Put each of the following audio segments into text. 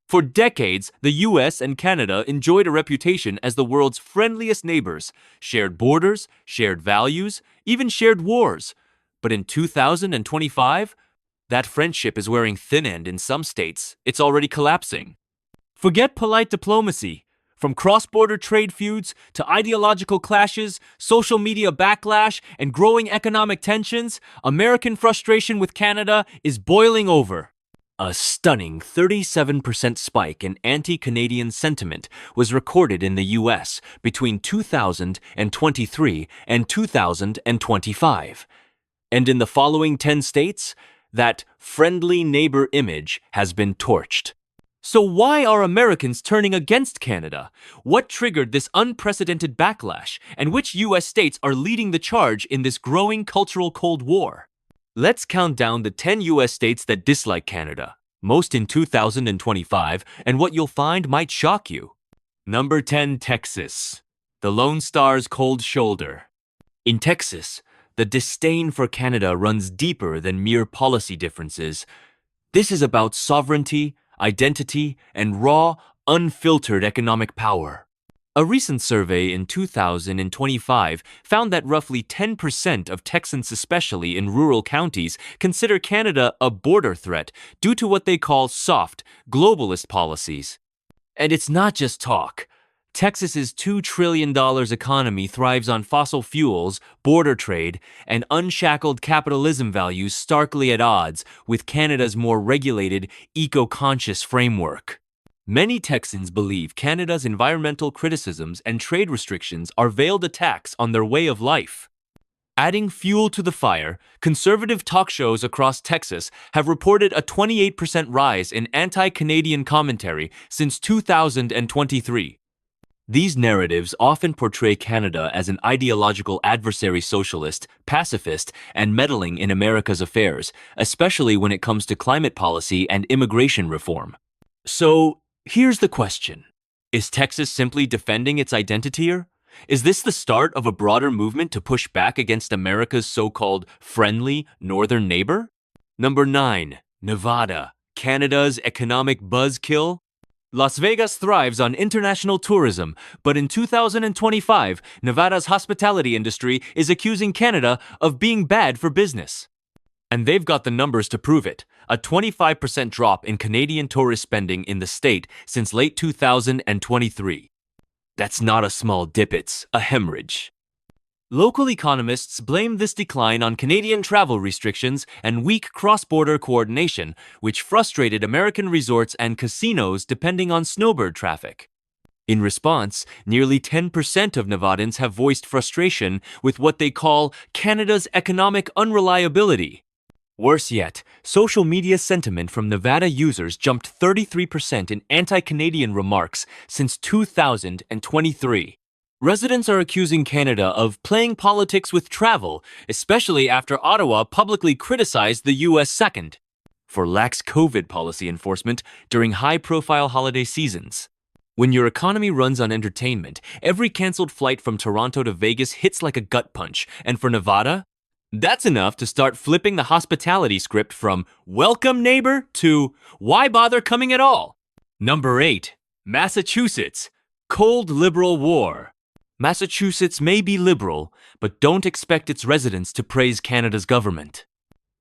For decades, the US and Canada enjoyed a reputation as the world's friendliest neighbors, shared borders, shared values, even shared wars. But in 2025, that friendship is wearing thin end in some states. It's already collapsing. Forget polite diplomacy. From cross-border trade feuds to ideological clashes, social media backlash, and growing economic tensions, American frustration with Canada is boiling over. A stunning 37% spike in anti-Canadian sentiment was recorded in the US between 2023 and 2025. And in the following 10 states, that friendly neighbor image has been torched. So why are Americans turning against Canada? What triggered this unprecedented backlash? And which US states are leading the charge in this growing cultural Cold War? Let's count down the 10 US states that dislike Canada, most in 2025, and what you'll find might shock you. Number 10, Texas. The Lone Star's cold shoulder. In Texas, the disdain for Canada runs deeper than mere policy differences. This is about sovereignty, identity, and raw, unfiltered economic power. A recent survey in 2025 found that roughly 10% of Texans, especially in rural counties, consider Canada a border threat due to what they call soft, globalist policies. And it's not just talk. Texas's $2 trillion economy thrives on fossil fuels, border trade, and unshackled capitalism values starkly at odds with Canada's more regulated, eco-conscious framework. Many Texans believe Canada's environmental criticisms and trade restrictions are veiled attacks on their way of life. Adding fuel to the fire, conservative talk shows across Texas have reported a 28% rise in anti-Canadian commentary since 2023. These narratives often portray Canada as an ideological adversary socialist, pacifist, and meddling in America's affairs, especially when it comes to climate policy and immigration reform. So, here's the question. Is Texas simply defending its identity here? Is this the start of a broader movement to push back against America's so-called friendly northern neighbor? Number 9. Nevada, Canada's economic buzzkill. Las Vegas thrives on international tourism, but in 2025, Nevada's hospitality industry is accusing Canada of being bad for business. And they've got the numbers to prove it. A 25% drop in Canadian tourist spending in the state since late 2023. That's not a small dip, it's a hemorrhage. Local economists blame this decline on Canadian travel restrictions and weak cross-border coordination, which frustrated American resorts and casinos depending on snowbird traffic. In response, nearly 10% of Nevadans have voiced frustration with what they call Canada's economic unreliability. Worse yet, social media sentiment from Nevada users jumped 33% in anti-Canadian remarks since 2023. Residents are accusing Canada of playing politics with travel, especially after Ottawa publicly criticized the U.S. second for lax COVID policy enforcement during high-profile holiday seasons. When your economy runs on entertainment, every canceled flight from Toronto to Vegas hits like a gut punch, and for Nevada, that's enough to start flipping the hospitality script from "welcome neighbor" to "why bother coming at all?" Number 8. Massachusetts, cold liberal war. Massachusetts may be liberal, but don't expect its residents to praise Canada's government.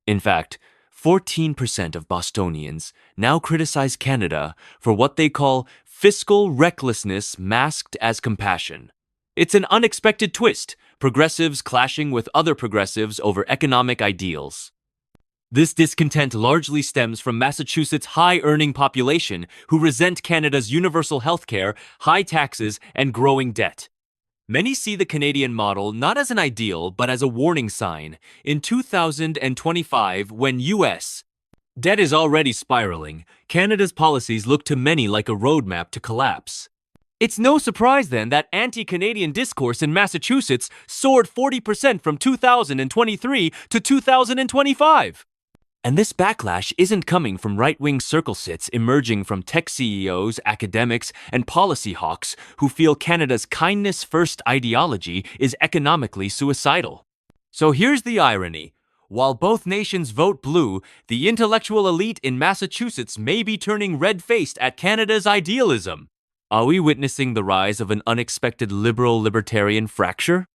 In fact, 14% of Bostonians now criticize Canada for what they call fiscal recklessness masked as compassion. It's an unexpected twist, progressives clashing with other progressives over economic ideals. This discontent largely stems from Massachusetts' high-earning population who resent Canada's universal healthcare, high taxes, and growing debt. Many see the Canadian model not as an ideal, but as a warning sign. In 2025, when U.S. debt is already spiraling, Canada's policies look to many like a roadmap to collapse. It's no surprise then that anti-Canadian discourse in Massachusetts soared 40% from 2023 to 2025. And this backlash isn't coming from right-wing circle sits emerging from tech CEOs, academics, and policy hawks who feel Canada's kindness-first ideology is economically suicidal. So here's the irony. While both nations vote blue, the intellectual elite in Massachusetts may be turning red-faced at Canada's idealism. Are we witnessing the rise of an unexpected liberal-libertarian fracture?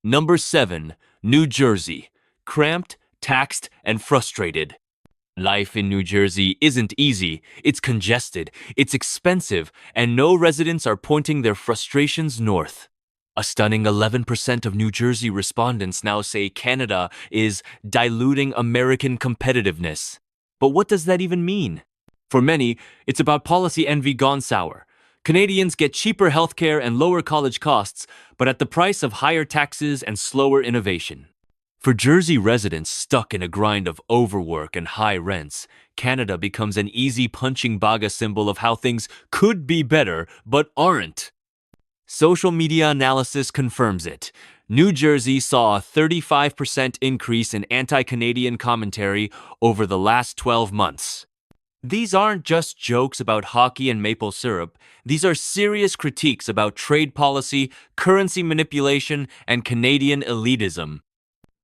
Number 7. New Jersey. Cramped, taxed, and frustrated. Life in New Jersey isn't easy, it's congested, it's expensive, and no residents are pointing their frustrations north. A stunning 11% of New Jersey respondents now say Canada is diluting American competitiveness. But what does that even mean? For many, it's about policy envy gone sour. Canadians get cheaper healthcare and lower college costs, but at the price of higher taxes and slower innovation. For Jersey residents stuck in a grind of overwork and high rents, Canada becomes an easy punching bag symbol of how things could be better but aren't. Social media analysis confirms it. New Jersey saw a 35% increase in anti-Canadian commentary over the last 12 months. These aren't just jokes about hockey and maple syrup. These are serious critiques about trade policy, currency manipulation, and Canadian elitism.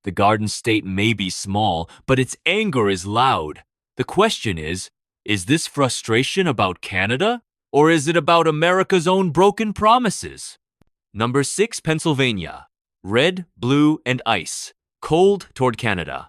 The Garden State may be small, but its anger is loud. The question is this frustration about Canada? Or is it about America's own broken promises? Number 6, Pennsylvania. Red, blue, and ice. Cold toward Canada.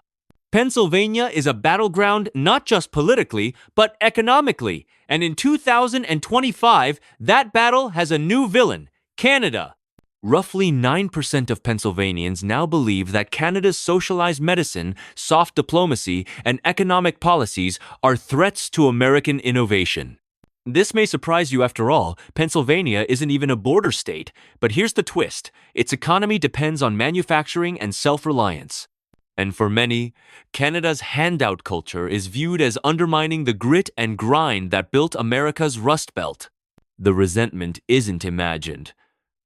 Pennsylvania is a battleground not just politically, but economically. And in 2025, that battle has a new villain, Canada. Roughly 9% of Pennsylvanians now believe that Canada's socialized medicine, soft diplomacy, and economic policies are threats to American innovation. This may surprise you. After all, Pennsylvania isn't even a border state, but here's the twist. Its economy depends on manufacturing and self-reliance. And for many, Canada's handout culture is viewed as undermining the grit and grind that built America's Rust Belt. The resentment isn't imagined.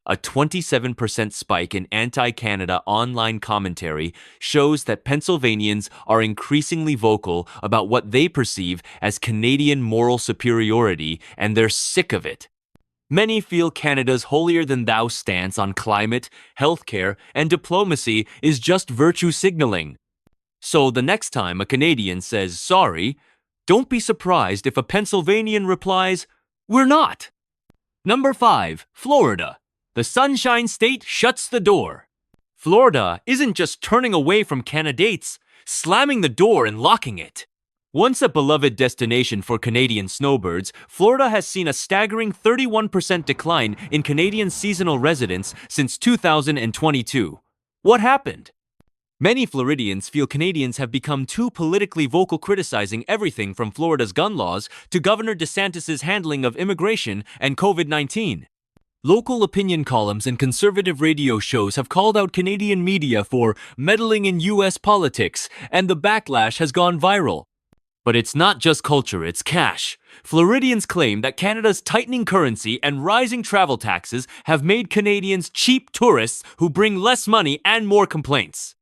A 27% spike in anti-Canada online commentary shows that Pennsylvanians are increasingly vocal about what they perceive as Canadian moral superiority, and they're sick of it. Many feel Canada's holier-than-thou stance on climate, healthcare, and diplomacy is just virtue signaling. So the next time a Canadian says sorry, don't be surprised if a Pennsylvanian replies, "We're not." Number 5, Florida. The Sunshine State shuts the door. Florida isn't just turning away from candidates, slamming the door and locking it. Once a beloved destination for Canadian snowbirds, Florida has seen a staggering 31% decline in Canadian seasonal residents since 2022. What happened? Many Floridians feel Canadians have become too politically vocal, criticizing everything from Florida's gun laws to Governor DeSantis' handling of immigration and COVID-19. Local opinion columns and conservative radio shows have called out Canadian media for meddling in U.S. politics, and the backlash has gone viral. But it's not just culture, it's cash. Floridians claim that Canada's tightening currency and rising travel taxes have made Canadians cheap tourists who bring less money and more complaints.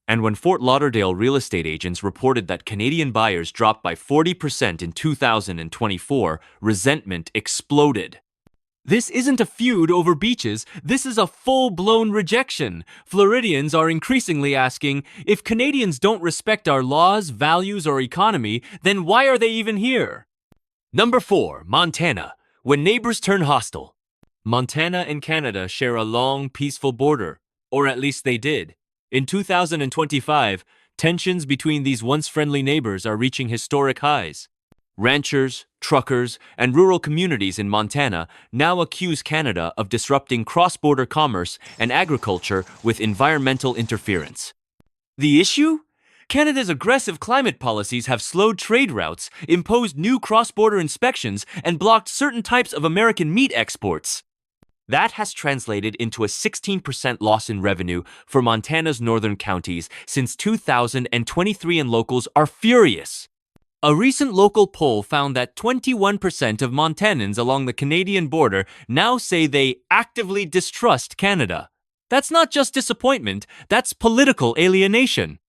And when Fort Lauderdale real estate agents reported that Canadian buyers dropped by 40% in 2024, resentment exploded. This isn't a feud over beaches, this is a full-blown rejection. Floridians are increasingly asking, if Canadians don't respect our laws, values, or economy, then why are they even here? Number 4, Montana. When neighbors turn hostile. Montana and Canada share a long, peaceful border, or at least they did. In 2025, tensions between these once friendly neighbors are reaching historic highs. Ranchers, truckers, and rural communities in Montana now accuse Canada of disrupting cross-border commerce and agriculture with environmental interference. The issue? Canada's aggressive climate policies have slowed trade routes, imposed new cross-border inspections, and blocked certain types of American meat exports. That has translated into a 16% loss in revenue for Montana's northern counties since 2023, and locals are furious. A recent local poll found that 21% of Montanans along the Canadian border now say they actively distrust Canada. That's not just disappointment, that's political alienation.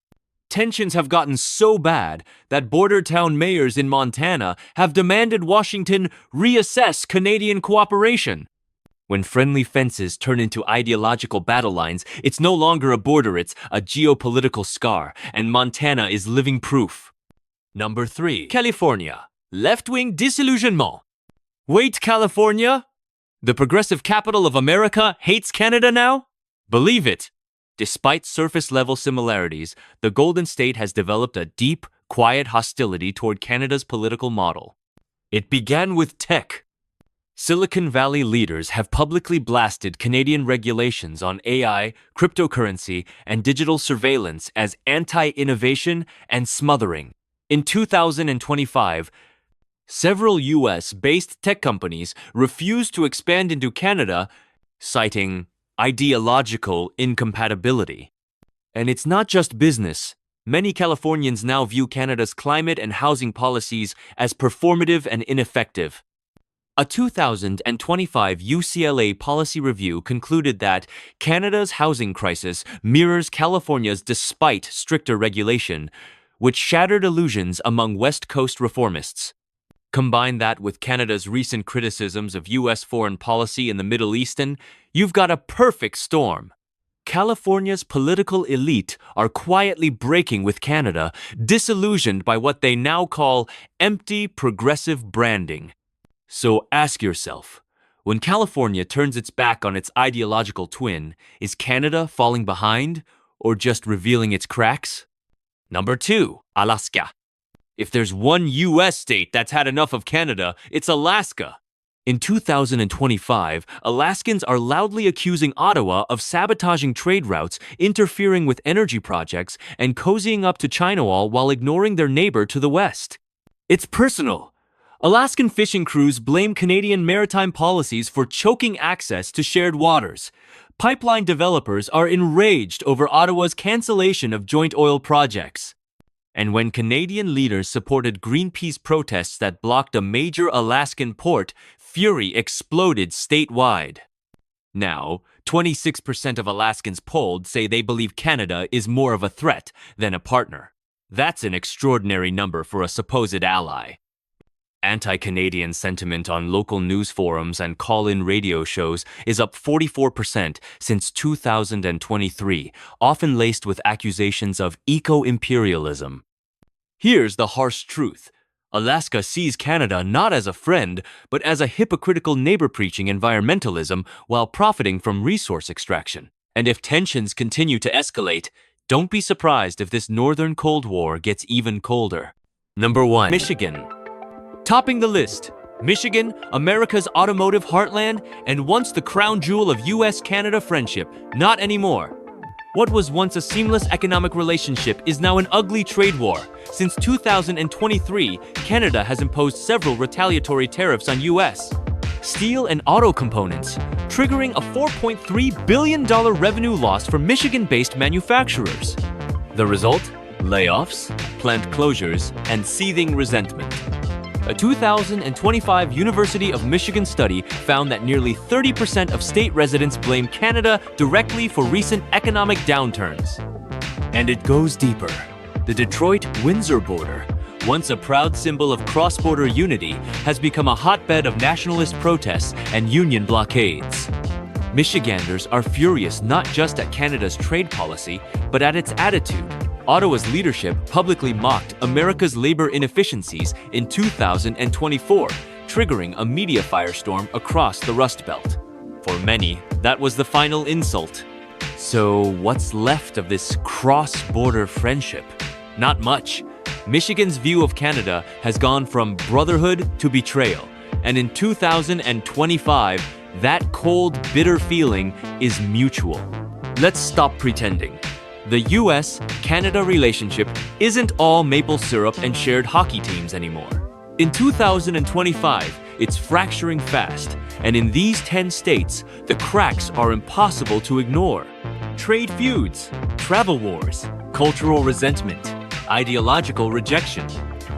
Tensions have gotten so bad that border town mayors in Montana have demanded Washington reassess Canadian cooperation. When friendly fences turn into ideological battle lines, it's no longer a border, it's a geopolitical scar, and Montana is living proof. Number 3. California. Left-wing disillusionment. Wait, California? The progressive capital of America hates Canada now? Believe it! Despite surface-level similarities, the Golden State has developed a deep, quiet hostility toward Canada's political model. It began with tech. Silicon Valley leaders have publicly blasted Canadian regulations on AI, cryptocurrency, and digital surveillance as anti-innovation and smothering. In 2025, several US-based tech companies refused to expand into Canada, citing ideological incompatibility. And it's not just business. Many Californians now view Canada's climate and housing policies as performative and ineffective. A 2025 UCLA policy review concluded that Canada's housing crisis mirrors California's despite stricter regulation, which shattered illusions among West Coast reformists. Combine that with Canada's recent criticisms of US foreign policy in the Middle East, and you've got a perfect storm. California's political elite are quietly breaking with Canada, disillusioned by what they now call empty progressive branding. So ask yourself, when California turns its back on its ideological twin, is Canada falling behind or just revealing its cracks? Number 2, Alaska. If there's one US state that's had enough of Canada, it's Alaska. In 2025, Alaskans are loudly accusing Ottawa of sabotaging trade routes, interfering with energy projects, and cozying up to China while ignoring their neighbor to the west. It's personal. Alaskan fishing crews blame Canadian maritime policies for choking access to shared waters. Pipeline developers are enraged over Ottawa's cancellation of joint oil projects. And when Canadian leaders supported Greenpeace protests that blocked a major Alaskan port, fury exploded statewide. Now, 26% of Alaskans polled say they believe Canada is more of a threat than a partner. That's an extraordinary number for a supposed ally. Anti-Canadian sentiment on local news forums and call-in radio shows is up 44% since 2023, often laced with accusations of eco-imperialism. Here's the harsh truth. Alaska sees Canada not as a friend, but as a hypocritical neighbor preaching environmentalism while profiting from resource extraction. And if tensions continue to escalate, don't be surprised if this northern Cold War gets even colder. Number 1. Michigan. Topping the list, Michigan, America's automotive heartland, and once the crown jewel of US-Canada friendship, not anymore. What was once a seamless economic relationship is now an ugly trade war. Since 2023, Canada has imposed several retaliatory tariffs on US steel and auto components, triggering a $4.3 billion revenue loss for Michigan-based manufacturers. The result? Layoffs, plant closures, and seething resentment. A 2025 University of Michigan study found that nearly 30% of state residents blame Canada directly for recent economic downturns. And it goes deeper. The Detroit-Windsor border, once a proud symbol of cross-border unity, has become a hotbed of nationalist protests and union blockades. Michiganders are furious not just at Canada's trade policy, but at its attitude. Ottawa's leadership publicly mocked America's labor inefficiencies in 2024, triggering a media firestorm across the Rust Belt. For many, that was the final insult. So what's left of this cross-border friendship? Not much. Michigan's view of Canada has gone from brotherhood to betrayal, and in 2025, that cold, bitter feeling is mutual. Let's stop pretending. The US-Canada relationship isn't all maple syrup and shared hockey teams anymore. In 2025, it's fracturing fast, and in these 10 states, the cracks are impossible to ignore. Trade feuds, travel wars, cultural resentment, ideological rejection.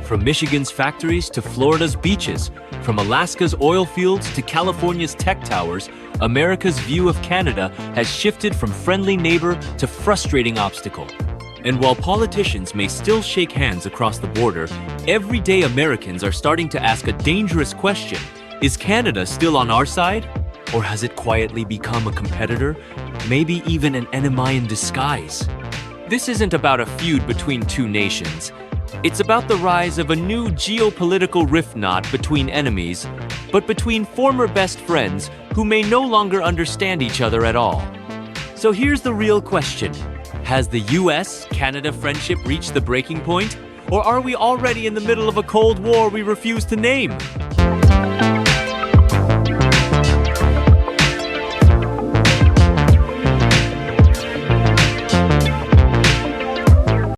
From Michigan's factories to Florida's beaches, from Alaska's oil fields to California's tech towers, America's view of Canada has shifted from friendly neighbor to frustrating obstacle. And while politicians may still shake hands across the border, everyday Americans are starting to ask a dangerous question: is Canada still on our side? Or has it quietly become a competitor? Maybe even an enemy in disguise? This isn't about a feud between two nations. It's about the rise of a new geopolitical rift not between enemies, but between former best friends who may no longer understand each other at all. So here's the real question. Has the US-Canada friendship reached the breaking point? Or are we already in the middle of a Cold War we refuse to name?